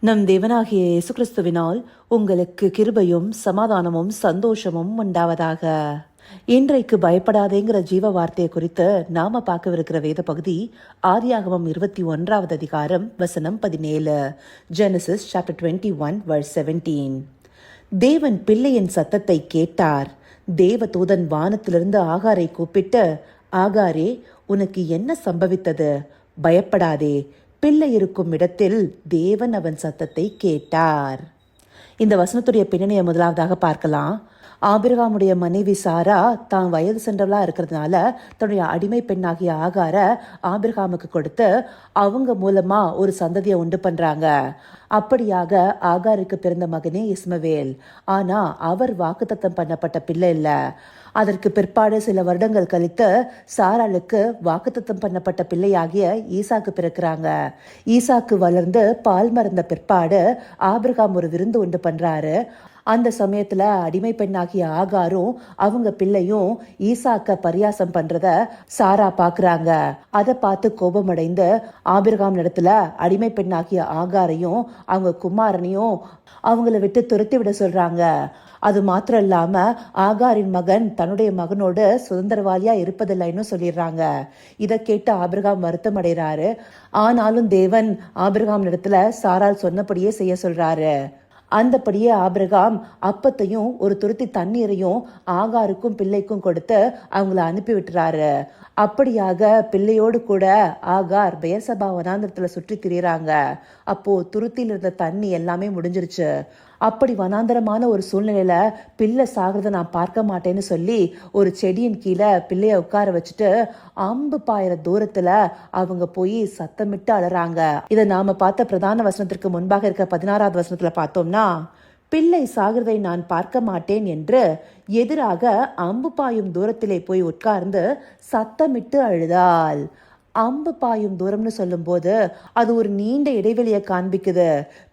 நம் தேவனாகிய இயேசு கிறிஸ்துவினால் உங்களுக்கு கிருபையும் சமாதானமும் சந்தோஷமும் உண்டாவதாக. இன்றைக்கு பயப்படாதேங்கிற ஜீவ வார்த்தையை குறித்து நாம பார்க்கவிருக்கிற வேத பகுதி ஆதியாகமம் 21வது அதிகாரம் வசனம் 17. Genesis chapter 21 verse 17. தேவன் பிள்ளையின் சத்தத்தை கேட்டார். தேவதூதன் வானத்திலிருந்து ஆகாரை கூப்பிட்டு, ஆகாரே, உனக்கு என்ன சம்பவித்தது? பயப்படாதே, பிள்ளை இருக்கும் இடத்தில் தேவன் அவன் சத்தத்தை கேட்டார். இந்த வசனத்துடைய பின்னணியை முதலாவதாக பார்க்கலாம். ஆபிரகாமுடைய மனைவி சாரா தான் வயது சென்றவளா இருக்கிறதுனால தன்னுடைய அடிமை பெண்ணாகிய ஆகார ஆபிரகாமுக்கு கொடுத்து அவங்க மூலமா ஒரு சந்ததியை உண்டு பண்றாங்க. அப்படியாக ஆகாருக்கு பிறந்த மகனே இஸ்மவேல். ஆனா அவர் வாக்குத்தத்தம் பண்ணப்பட்ட பிள்ளை இல்ல. அதற்கு பிற்பாடு சில வருடங்கள் கழித்து சாராளுக்கு வாக்குத்தத்தம் பண்ணப்பட்ட பிள்ளையாகிய ஈசாக்கு பிறக்கிறாங்க. ஈசாக்கு வளர்ந்து பால் மறந்த பிற்பாடு ஆபிரகாம் ஒரு விருந்து உண்டு பண்றாரு. அந்த சமயத்துல அடிமை பெண்ணாகிய ஆகாரும் அவங்க பிள்ளையும் ஈசாக்க பரியாசம் பண்றத சாரா பாக்குறாங்க. அதை பார்த்து கோபமடைந்து ஆபிரகாம் இடத்துல அடிமை பெண்ணாகிய ஆகாரையும் அவங்க குமாரனையும் அவங்கள விட்டு துரத்தி விட சொல்றாங்க. அது மாத்திரம் இல்லாம ஆகாரின் மகன் தன்னுடைய மகனோடு சுதந்திரவாளியா இருப்பதில்லைன்னு சொல்லிடுறாங்க. இதை கேட்டு ஆபிரகாம் வருத்தம் அடைகிறாரு. ஆனாலும் தேவன் ஆபிரகாம் இடத்துல சாரால் சொன்னபடியே செய்ய சொல்றாரு. அந்தபடியே ஆபிரகாம் அப்பத்தையும் ஒரு துருத்தி தண்ணீரையும் ஆகாருக்கும் பிள்ளைக்கும் கொடுத்து அவங்கள அனுப்பி விட்டுறாரு. அப்படியாக பிள்ளையோடு கூட ஆகார் பெயர்சபா வனாந்திரத்துல சுற்றி திரியறாங்க. அப்போ துருத்தியில் இருந்த தண்ணி எல்லாமே முடிஞ்சிருச்சு. அப்படி வனாந்தரமான ஒரு சூழ்நிலையில பிள்ளை சாகிறத நான் பார்க்க மாட்டேன்னு சொல்லி ஒரு செடியின் கீழே பிள்ளைய உட்கார வச்சுட்டு அம்பு பாயிர தூரத்துல அவங்க போய் சத்தமிட்டு அழறாங்க. இதை நாம பார்த்த பிரதான வசனத்திற்கு முன்பாக இருக்க 16வது வசனத்துல பார்த்தோம்னா, பிள்ளை சாகிறதை நான் பார்க்க மாட்டேன் என்று எதிராக அம்பு பாயும் தூரத்திலே போய் உட்கார்ந்து சத்தமிட்டு அழுதாள். அம்பு பாயும் தூரம்னு சொல்லும் போது அது ஒரு நீண்ட இடைவெளியை காண்பிக்குது.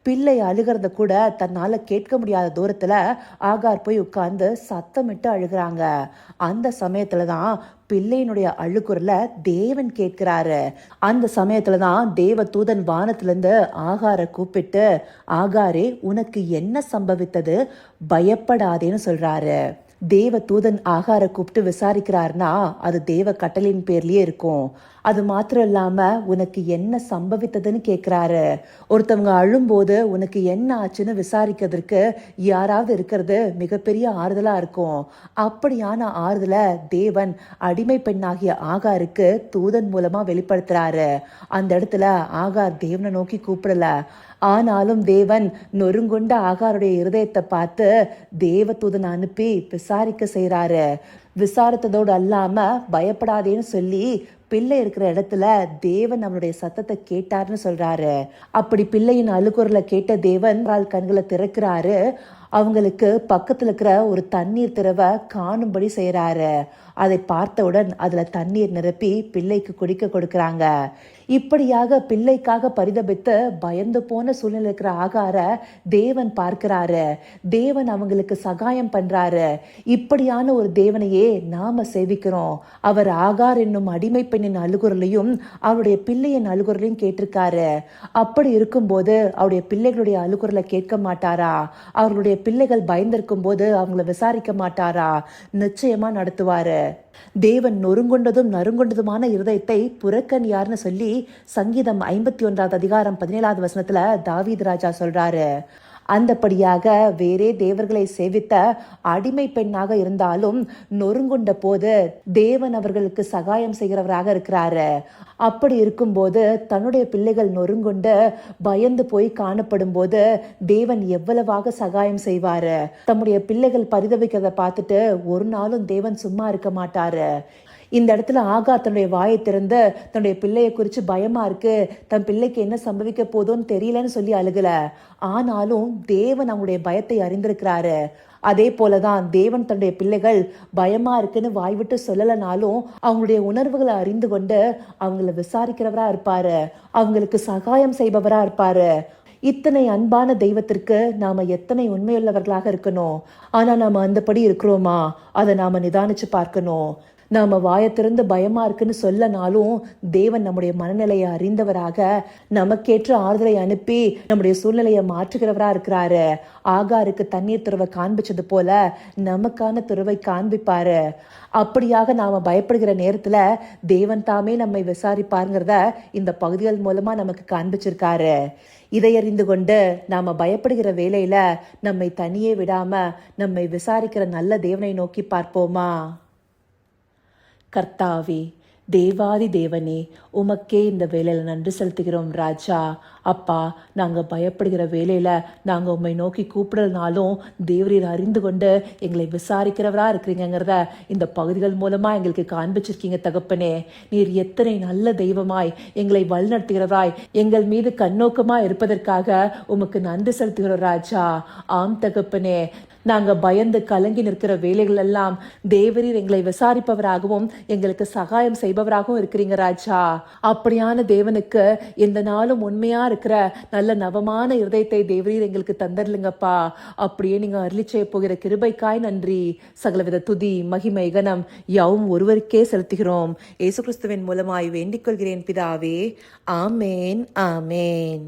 பிள்ளை அழுகிறத கூட தன்னால கேட்க முடியாத தூரத்துல ஆகார் போய் உட்கார்ந்து சத்தமிட்டு அழுகிறாங்க. அந்த சமயத்துலதான் பிள்ளையினுடைய அழுகுரல தேவன் கேட்கிறாரு. அந்த சமயத்துலதான் தேவ தூதன் வானத்திலிருந்து ஆகாரை கூப்பிட்டு, ஆகாரே, உனக்கு என்ன சம்பவித்தது? பயப்படாதேன்னு சொல்றாரு. தேவ தூதன் ஆகார கூப்பிட்டு விசாரிக்கிறார்னா அது தேவ கட்டளையின் பேர்லயே இருக்கும். அது மாத்திரம் இல்லாம உனக்கு என்ன சம்பவித்ததுன்னு கேட்கிறாரு. ஒருத்தவங்க அழும்போது உனக்கு என்ன ஆச்சுன்னு விசாரிக்கிறதுக்கு யாராவது இருக்கிறது மிகப்பெரிய ஆறுதலா இருக்கும். அப்படியான ஆறுதல தேவன் அடிமை பெண்ணாகிய ஆகாருக்கு தூதன் மூலமா வெளிப்படுத்துறாரு. அந்த இடத்துல ஆகார் தேவனை நோக்கி கூப்பிடல. ஆனாலும் தேவன் நொறுங்குண்ட ஆகாருடைய இருதயத்தை பார்த்து தேவ தூதன் அனுப்பி விசாரிக்க செய்யறாரு. விசாரித்ததோடு அல்லாம பயப்படாதேன்னு சொல்லி பிள்ளை இருக்கிற இடத்துல தேவன் நம்மளுடைய சத்தத்தை கேட்டார்னு சொல்றாரு. அப்படி பிள்ளையின் அழுகுரலை கேட்ட தேவன் கண்களை திறக்கிறாரு. அவங்களுக்கு பக்கத்துல இருக்கிற ஒரு தண்ணீர் திறவை காணும்படி செய்யறாரு. அதை பார்த்தவுடன் அதுல தண்ணீர் நிரப்பி பிள்ளைக்கு குடிக்க கொடுக்கறாங்க. இப்படியாக பிள்ளைக்காக பரிதபித்து பயந்து போன சூழ்நிலை இருக்கிற ஆகார தேவன் பார்க்கிறாரு. தேவன் அவங்களுக்கு சகாயம் பண்றாரு. இப்படியான ஒரு தேவனையே நாம சேவிக்கிறோம். அவர் ஆகார் என்னும் அடிமை பெண்ணின் அழுகுரலையும் அவருடைய பிள்ளையின் அழுகுரலையும் கேட்டிருக்காரு. அப்படி இருக்கும்போது அவருடைய பிள்ளைகளுடைய அழுகுரலை கேட்க மாட்டாரா? அவர்களுடைய பிள்ளைகள் பயந்திருக்கும் போது அவங்கள விசாரிக்க மாட்டாரா? நிச்சயமா நடத்துவாரு. தேவன் நொறுங்கொண்டதும் நறுங்கொண்டதுமான இருதயத்தை புறக்கண் யாருன்னு சொல்லி சங்கீதம் 51வது அதிகாரம் 17வது வசனத்துல தாவீது ராஜா சொல்றாரு. அந்தபடியாக வேறே தேவர்களை சேவித்த அடிமை பெண்ணாக இருந்தாலும் நொறுங்குண்ட போது தேவன் அவர்களுக்கு சகாயம் செய்கிறவராக இருக்கிறாரு. அப்படி இருக்கும்போது தன்னுடைய பிள்ளைகள் நொறுங்குண்டு பயந்து போய் காணப்படும் போது தேவன் எவ்வளவாக சகாயம் செய்வாரு. தம்முடைய பிள்ளைகள் பரிதவிக்கிறத பார்த்துட்டு ஒரு நாளும் தேவன் சும்மா இருக்க மாட்டாரு. இந்த இடத்துல ஆகார் தன்னுடைய வாயை திறந்து தன்னுடைய பிள்ளைய குறிச்சு பயமா இருக்கு, தன் பிள்ளைக்கு என்ன சம்பவிக்க போதோன்னு தெரியலன்னு சொல்லி அழுகல. ஆனாலும் தேவன் அவங்களுடைய பயத்தை அறிந்திருக்கிறாரு. அதே போலதான் தேவன் தன்னுடைய பிள்ளைகள் பயமா இருக்குன்னு வாய்விட்டு சொல்லலனாலும் அவங்களுடைய உணர்வுகளை அறிந்து கொண்டு அவங்கள விசாரிக்கிறவரா இருப்பாரு. அவங்களுக்கு சகாயம் செய்பவரா இருப்பாரு. இத்தனை அன்பான தெய்வத்திற்கு நாம எத்தனை உண்மையுள்ளவர்களாக இருக்கணும். ஆனா நாம அந்தபடி இருக்கிறோமா? அதை நாம நிதானிச்சு பார்க்கணும். நாம வாயை திறந்து பயமா இருக்குன்னு சொல்லனாலும் தேவன் நம்முடைய மனநிலையை அறிந்தவராக நமக்கேற்ற ஆறுதலை அனுப்பி நம்முடைய சூழ்நிலையை மாற்றுகிறவரா இருக்கிறாரு. ஆகாருக்கு தண்ணீர் துறவை காண்பிச்சது போல நமக்கான துறவை காண்பிப்பாரு. அப்படியாக நாம பயப்படுகிற நேரத்துல தேவன் தாமே நம்மை விசாரிப்பாருங்கிறத இந்த பகுதிகள் மூலமா நமக்கு காண்பிச்சிருக்காரு. இதை அறிந்து கொண்டு நாம பயப்படுகிற வேளையில நம்மை தனியே விடாம நம்மை விசாரிக்கிற நல்ல தேவனை நோக்கி பார்ப்போமா? கர்த்தாவே, தேவாதி தேவனே, உமக்கே இந்த வேலையில நன்றி செலுத்துகிறோம் ராஜா. அப்பா, நாங்க பயப்படுகிற வேலையில நாங்க உம்மை நோக்கி கூப்பிடலனாலும் தேவரீர் அறிந்து கொண்டு எங்களை விசாரிக்கிறவரா இருக்கிறீங்கிறத இந்த பகுதிகள் மூலமா எங்களுக்கு காண்பிச்சிருக்கீங்க தகப்பனே. நீர் எத்தனை நல்ல தெய்வமாய் எங்களை வழிநடத்துகிறவராய் எங்கள் மீது கண்ணோக்கமா இருப்பதற்காக உமக்கு நன்றி செலுத்துகிறோம் ராஜா. ஆம் தகப்பனே, நாங்க பயந்து கலங்கி நிற்கிற வேலைகள் எல்லாம் தேவரீர் எங்களை விசாரிப்பவராகவும் எங்களுக்கு சகாயம் செய்பவராகவும் இருக்கிறீங்க ராஜா. அப்படியான தேவனுக்கு எந்த நாளும் உண்மையா இருக்கிற நல்ல நவமான இருதயத்தை தேவரீர் எங்களுக்கு தந்தர்லுங்கப்பா. அப்படியே நீங்க அருளி செய்ய போகிற கிருபைக்காய் நன்றி. சகலவித துதி மகிமை கனம் யாவும் ஒருவருக்கே செலுத்துகிறோம். இயேசு கிறிஸ்துவின் மூலமாய் வேண்டிக் கொள்கிறேன் பிதாவே. ஆமேன், ஆமேன்.